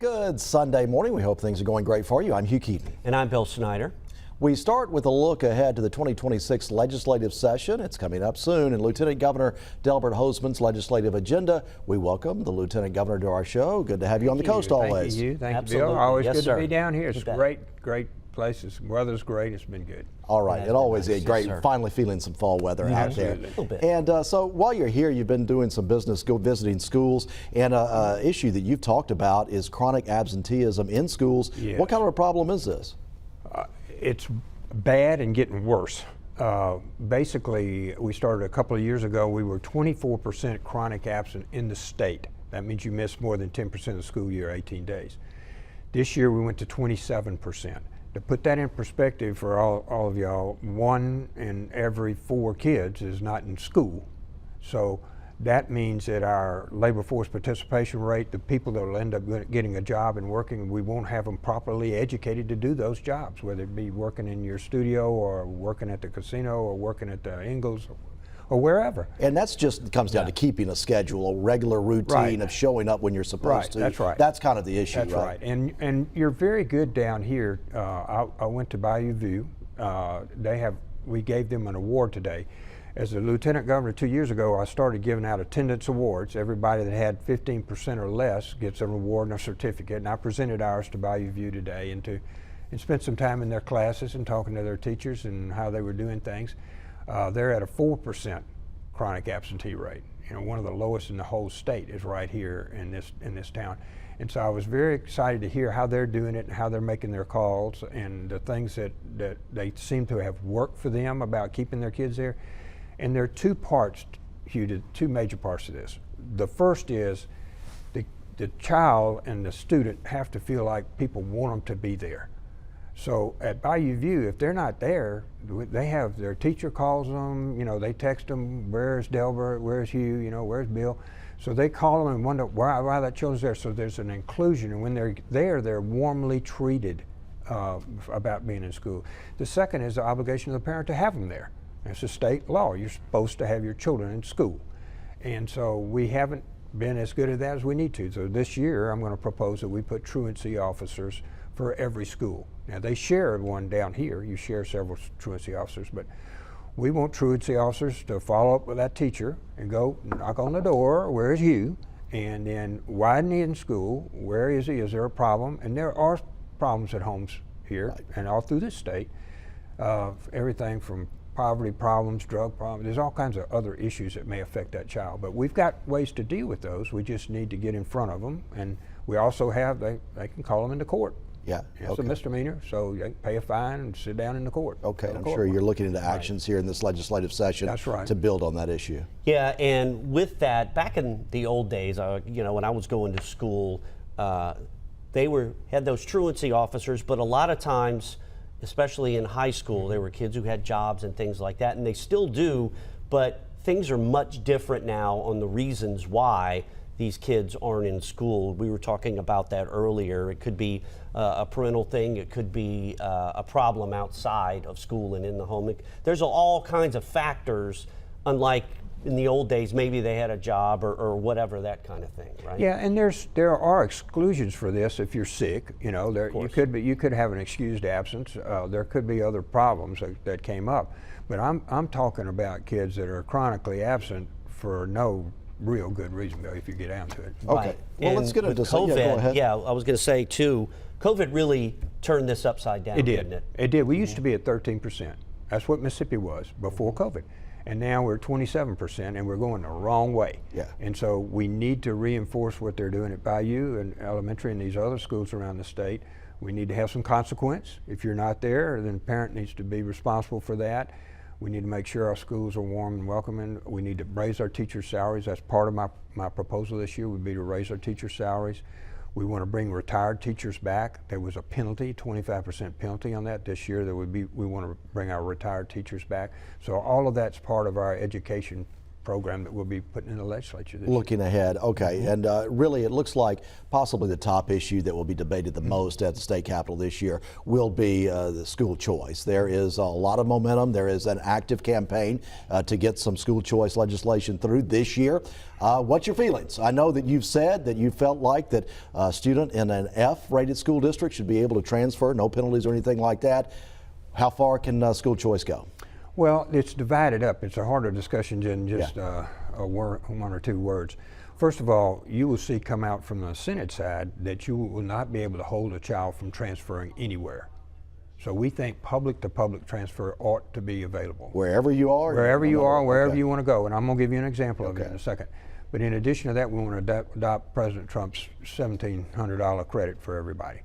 Good Sunday morning. We hope things are going great for you. I'm Hugh Keaton. And I'm Bill Snyder. We start with a look ahead to the 2026 legislative session. It's coming up soon, and Lieutenant Governor Delbert Hosemann's legislative agenda. We welcome the Lieutenant Governor to our show. Good to have you on the coast always. Thank you. Thank Absolutely. you, Bill. Always Yes, good sir. to be down here. It's You bet. great places. Weather's great. It's been good. All right, it always is great. sir. Finally feeling some fall weather out there. Absolutely. A little bit. And so while you're here, you've been doing some business, go visiting schools, and an issue that you've talked about is chronic absenteeism in schools. Yes. What kind of a problem is this? It's bad and getting worse. Basically, we started a couple of years ago. We were 24% chronic absent in the state. That means you miss more than 10% of the school year, 18 days. This year we went to 27%. To put that in perspective for all of y'all, 1 in every 4 kids is not in school. So that means that our labor force participation rate, the people that will end up getting a job and working, we won't have them properly educated to do those jobs, whether it be working in your studio or working at the casino or working at the Ingles or wherever. And that's just comes down to keeping a schedule, a regular routine Right. of showing up when you're supposed to. That's right. That's kind of the issue, That's right. And you're very good down here. I went to Bayou View. We gave them an award today. As a lieutenant governor 2 years ago, I started giving out attendance awards. Everybody that had 15% or less gets an award and a certificate. And I presented ours to Bayou View today and spent some time in their classes and talking to their teachers and how they were doing things. They're at a 4% chronic absentee rate. You know, one of the lowest in the whole state is right here in this town. And so I was very excited to hear how they're doing it and how they're making their calls and the things that they seem to have worked for them about keeping their kids there. And there are two parts, Hugh, two major parts to this. The first is the child and the student have to feel like people want them to be there. So at Bayou View, if they're not there, they have their teacher calls them, you know, they text them, where's Delbert, where's Hugh, you know, where's Bill? So they call them and wonder why that children's there. So there's an inclusion, and when they're there, they're warmly treated about being in school. The second is the obligation of the parent to have them there. It's a state law. You're supposed to have your children in school. And so we haven't been as good at that as we need to. So this year, I'm going to propose that we put truancy officers for every school. Now they share one down here. You share several truancy officers, but we want truancy officers to follow up with that teacher and go knock on the door, where is Hugh? And then why isn't he in school? Where is he? Is there a problem? And there are problems at homes here and all through this state. Everything from poverty problems, drug problems, there's all kinds of other issues that may affect that child. But we've got ways to deal with those. We just need to get in front of them. And we also have, they can call them into court. Yeah. It's a misdemeanor, so they can pay a fine and sit down in the court. Okay, I'm sure you're looking into actions here in this legislative session That's right. to build on that issue. Yeah, and with that, back in the old days, you know, when I was going to school, they had those truancy officers, but a lot of times, especially in high school, there were kids who had jobs and things like that, and they still do, but things are much different now on the reasons why these kids aren't in school. We were talking about that earlier. It could be a parental thing. It could be a problem outside of school and in the home. There's all kinds of factors, unlike in the old days, maybe they had a job or whatever, that kind of thing, right? Yeah, and there are exclusions for this if you're sick. You know, you could have an excused absence. There could be other problems that came up, but I'm talking about kids that are chronically absent for no real good reason, if you get down to it. Okay, Right. well, And let's get into COVID, go ahead. Yeah, I was going to say too, COVID really turned this upside down, didn't it? It did. We used to be at 13%. That's what Mississippi was before COVID. And now we're 27%, and we're going the wrong way. Yeah. And so we need to reinforce what they're doing at Bayou and Elementary and these other schools around the state. We need to have some consequence. If you're not there, then the parent needs to be responsible for that. We need to make sure our schools are warm and welcoming. We need to raise our teachers' salaries. That's part of my proposal this year would be to raise our teachers' salaries. We want to bring retired teachers back. There was a penalty, 25% penalty on that this year. We want to bring our retired teachers back. So all of that's part of our education program that we'll be putting in the legislature this Looking ahead, okay, and really it looks like possibly the top issue that will be debated the most at the state capitol this year will be the school choice. There is a lot of momentum. There is an active campaign to get some school choice legislation through this year. What's your feelings? I know that you've said that you felt like that a student in an F-rated school district should be able to transfer, no penalties or anything like that. How far can school choice go? Well, it's divided up. It's a harder discussion than just one or two words. First of all, you will see come out from the Senate side that you will not be able to hold a child from transferring anywhere. So we think public-to-public transfer ought to be available. Wherever you are? Wherever you are, wherever you want to go. And I'm going to give you an example of it in a second. But in addition to that, we want to adopt President Trump's $1,700 credit for everybody.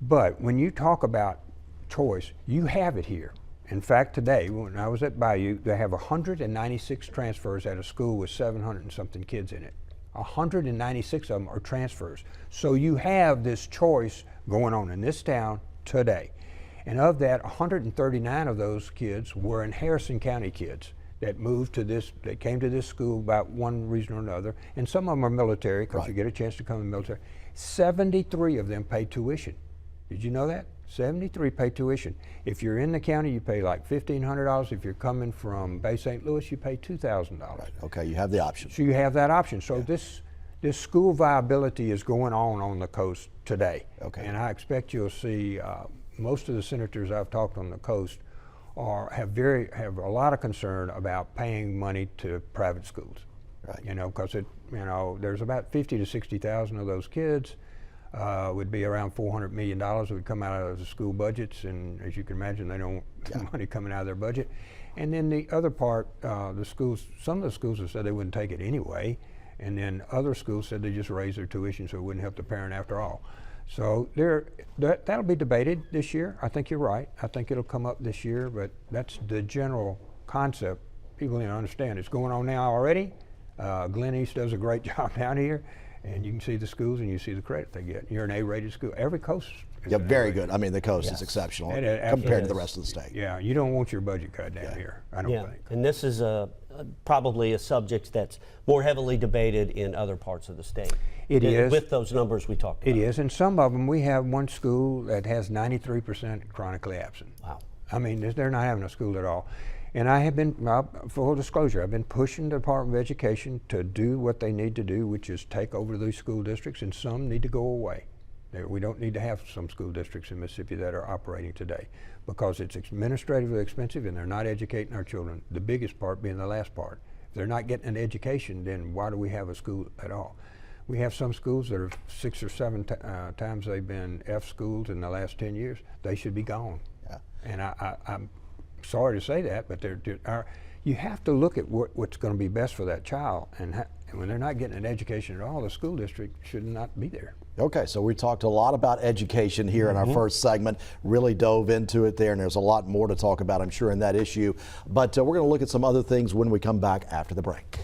But when you talk about choice, you have it here. In fact, today, when I was at Bayou, they have 196 transfers at a school with 700 and something kids in it. 196 of them are transfers. So you have this choice going on in this town today. And of that, 139 of those kids were in Harrison County kids that moved to this, that came to this school about one reason or another. And some of them are military, because you get a chance to come in the military. 73 of them pay tuition. Did you know that? 73 pay tuition. If you're in the county, you pay like $1,500. If you're coming from Bay St. Louis, you pay $2,000. Right. Okay, you have the option. So you have that option. So this school viability is going on the coast today. Okay. And I expect you'll see most of the senators I've talked on the coast have a lot of concern about paying money to private schools. Right. You know, because there's about 50 to 60,000 of those kids. Would be around $400 million would come out of the school budgets, and as you can imagine, they don't want money coming out of their budget. And then the other part, the schools, some of the schools have said they wouldn't take it anyway, and then other schools said they just raise their tuition so it wouldn't help the parent after all. So that'll be debated this year. I think you're right. I think it'll come up this year, but that's the general concept. People need to understand it's going on now already. Glen East does a great job down here. And you can see the schools and you see the credit they get. You're an A-rated school. Every coast is very good. I mean, the coast is exceptional compared to the rest of the state. Yeah, you don't want your budget cut down here, I don't think. And this is probably a subject that's more heavily debated in other parts of the state. It is. With those numbers we talked about. It is, and some of them, we have one school that has 93% chronically absent. Wow. I mean, they're not having a school at all. And I have been, full disclosure, I've been pushing the Department of Education to do what they need to do, which is take over these school districts, and some need to go away. We don't need to have some school districts in Mississippi that are operating today because it's administratively expensive and they're not educating our children, the biggest part being the last part. If they're not getting an education, then why do we have a school at all? We have some schools that are 6 or 7 times they've been F schools in the last 10 years. They should be gone. Yeah. And I'm sorry to say that, but you have to look at what's going to be best for that child, and when they're not getting an education at all, the school district should not be there. Okay, so we talked a lot about education here in our first segment, really dove into it there, and there's a lot more to talk about, I'm sure, in that issue. But we're going to look at some other things when we come back after the break.